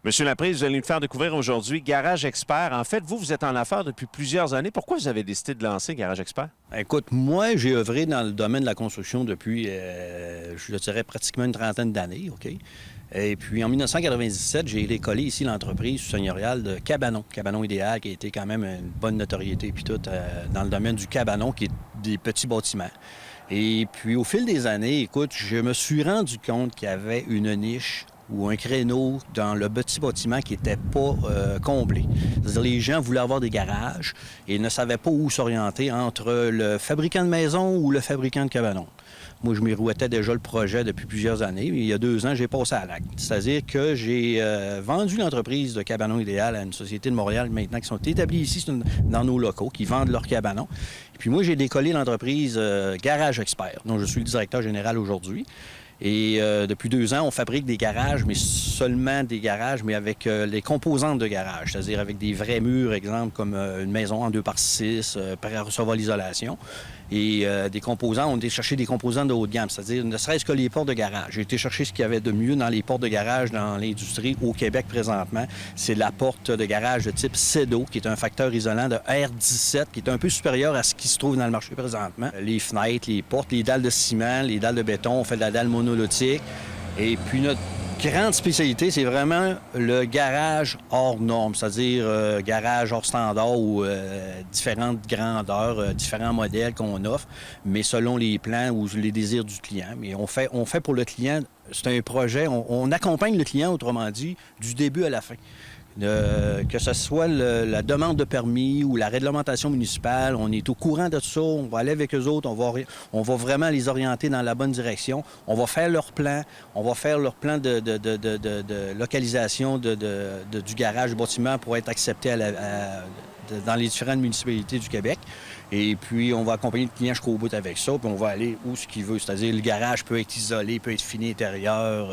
Monsieur Laprise, vous allez nous faire découvrir aujourd'hui Garage Expert. En fait, vous êtes en affaires depuis plusieurs années. Pourquoi vous avez décidé de lancer Garage Expert? Écoute, moi, j'ai œuvré dans le domaine de la construction depuis, je dirais, pratiquement une trentaine d'années, OK? Et puis, en 1997, j'ai décollé ici l'entreprise seigneuriale de Cabanon. Cabanon Idéal, qui a été quand même une bonne notoriété, puis tout, dans le domaine du cabanon, qui est des petits bâtiments. Et puis, au fil des années, écoute, je me suis rendu compte qu'il y avait une niche ou un créneau dans le petit bâtiment qui n'était pas comblé. C'est-à-dire les gens voulaient avoir des garages et ne savaient pas où s'orienter entre le fabricant de maison ou le fabricant de cabanon. Moi, je mirouettais déjà le projet depuis plusieurs années. Il y a 2 ans, j'ai passé à l'acte. C'est-à-dire que j'ai vendu l'entreprise de Cabanon Idéal à une société de Montréal maintenant qui sont établis ici dans nos locaux, qui vendent leurs cabanons. Et puis moi, j'ai décollé l'entreprise Garage Expert, dont je suis le directeur général aujourd'hui. Et depuis 2 ans, on fabrique des garages, mais seulement des garages, mais avec les composantes de garage, c'est-à-dire avec des vrais murs, exemple, comme une maison en 2x6, prêt à recevoir l'isolation. Et des composants, on a été chercher des composants de haut de gamme, c'est-à-dire ne serait-ce que les portes de garage. J'ai été chercher ce qu'il y avait de mieux dans les portes de garage dans l'industrie au Québec présentement. C'est la porte de garage de type CEDO, qui est un facteur isolant de R17, qui est un peu supérieur à ce qui se trouve dans le marché présentement. Les fenêtres, les portes, les dalles de ciment, les dalles de béton, on fait de la dalle monolithique. Et puis notre grande spécialité, c'est vraiment le garage hors norme, c'est-à-dire garage hors standard ou différentes grandeurs, différents modèles qu'on offre, mais selon les plans ou les désirs du client. Mais on fait pour le client, c'est un projet, on accompagne le client, autrement dit, du début à la fin. Que ce soit la demande de permis ou la réglementation municipale, on est au courant de tout ça, on va aller avec eux autres, on va vraiment les orienter dans la bonne direction. On va faire leur plan, on va faire leur plan de localisation du garage, du bâtiment pour être accepté dans les différentes municipalités du Québec. Et puis, on va accompagner le client jusqu'au bout avec ça, puis on va aller où ce qu'il veut. C'est-à-dire, le garage peut être isolé, peut être fini intérieur,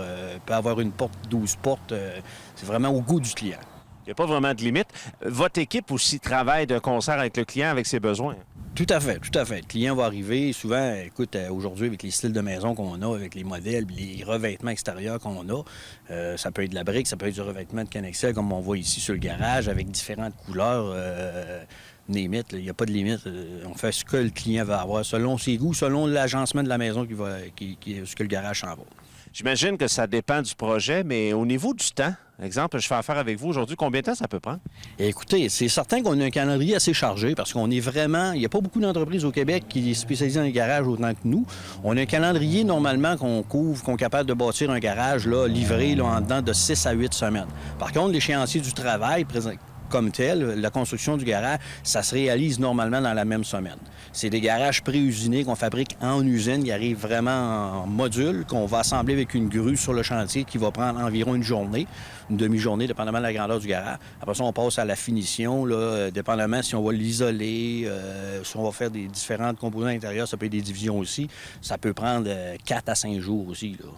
peut avoir une porte, 12 portes. C'est vraiment au goût du client. Il n'y a pas vraiment de limite. Votre équipe aussi travaille de concert avec le client, avec ses besoins. Tout à fait, tout à fait. Le client va arriver, souvent, écoute, aujourd'hui, avec les styles de maison qu'on a, avec les modèles, les revêtements extérieurs qu'on a, ça peut être de la brique, ça peut être du revêtement de Canexel, comme on voit ici sur le garage, avec différentes couleurs. Limite, il n'y a pas de limite. On fait ce que le client va avoir, selon ses goûts, selon l'agencement de la maison ce que le garage s'en va. J'imagine que ça dépend du projet, mais au niveau du temps, exemple, je fais affaire avec vous aujourd'hui, combien de temps ça peut prendre? Écoutez, c'est certain qu'on a un calendrier assez chargé parce qu'on est vraiment... Il n'y a pas beaucoup d'entreprises au Québec qui sont spécialisées dans les garages autant que nous. On a un calendrier, normalement, qu'on couvre, qu'on est capable de bâtir un garage là, livré là, en dedans de 6 à 8 semaines. Par contre, l'échéancier du travail comme tel, la construction du garage, ça se réalise normalement dans la même semaine. C'est des garages pré-usinés qu'on fabrique en usine, qui arrivent vraiment en module, qu'on va assembler avec une grue sur le chantier qui va prendre environ une journée, une demi-journée, dépendamment de la grandeur du garage. Après ça, on passe à la finition, là, dépendamment si on va l'isoler, si on va faire des différentes composants intérieurs, ça peut être des divisions aussi. Ça peut prendre 4 à 5 jours aussi, là.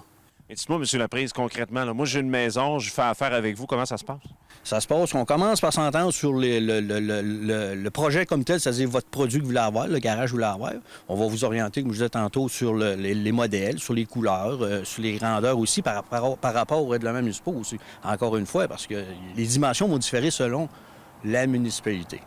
Et dites-moi, M. Laprise, concrètement, là, moi, j'ai une maison, je fais affaire avec vous. Comment ça se passe? Ça se passe, on commence par s'entendre sur le projet comme tel, c'est-à-dire votre produit que vous voulez avoir, le garage que vous voulez avoir. On va vous orienter, comme je disais tantôt, sur les modèles, sur les couleurs, sur les grandeurs aussi, par rapport aux règlements municipaux aussi. Encore une fois, parce que les dimensions vont différer selon la municipalité.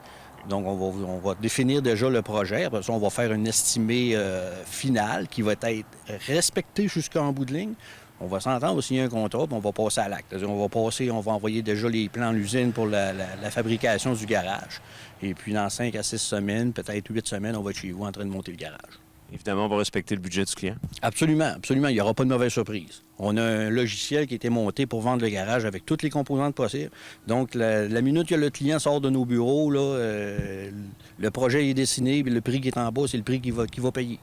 Donc, on va définir déjà le projet. Après ça, on va faire une estimée finale qui va être respectée jusqu'en bout de ligne. On va s'entendre, on va signer un contrat, puis on va passer à l'acte. On va envoyer déjà les plans à l'usine pour la fabrication du garage. Et puis, dans 5 à 6 semaines, peut-être 8 semaines, on va être chez vous en train de monter le garage. Évidemment, on va respecter le budget du client. Absolument, absolument. Il n'y aura pas de mauvaise surprise. On a un logiciel qui a été monté pour vendre le garage avec toutes les composantes possibles. Donc, la minute que le client sort de nos bureaux, là, le projet est dessiné, puis le prix qui est en bas, c'est le prix qu'il va payer.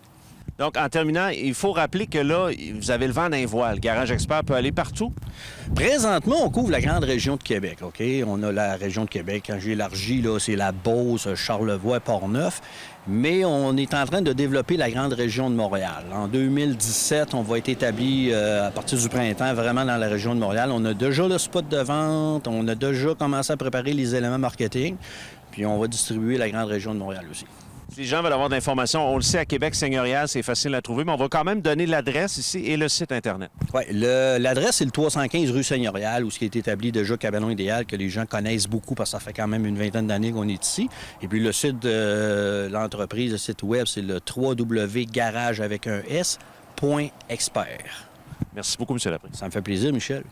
Donc, en terminant, il faut rappeler que là, vous avez le vent d'un voile. Garage Expert peut aller partout? Présentement, on couvre la grande région de Québec, OK? On a la région de Québec. Quand j'ai élargi, là, c'est la Beauce, Charlevoix, Portneuf. Mais on est en train de développer la grande région de Montréal. En 2017, on va être établi à partir du printemps vraiment dans la région de Montréal. On a déjà le spot de vente, on a déjà commencé à préparer les éléments marketing, puis on va distribuer la grande région de Montréal aussi. Si les gens veulent avoir d'informations, on le sait, à Québec seigneurial, c'est facile à trouver, mais on va quand même donner l'adresse ici et le site Internet. Oui, l'adresse, c'est le 315 rue Seigneurial, où ce qui est établi déjà Cabanon Idéal, que les gens connaissent beaucoup parce que ça fait quand même une vingtaine d'années qu'on est ici. Et puis le site de l'entreprise, le site web, c'est le www.garage avec un S.expert. Merci beaucoup, M. Laprise. Ça me fait plaisir, Michel.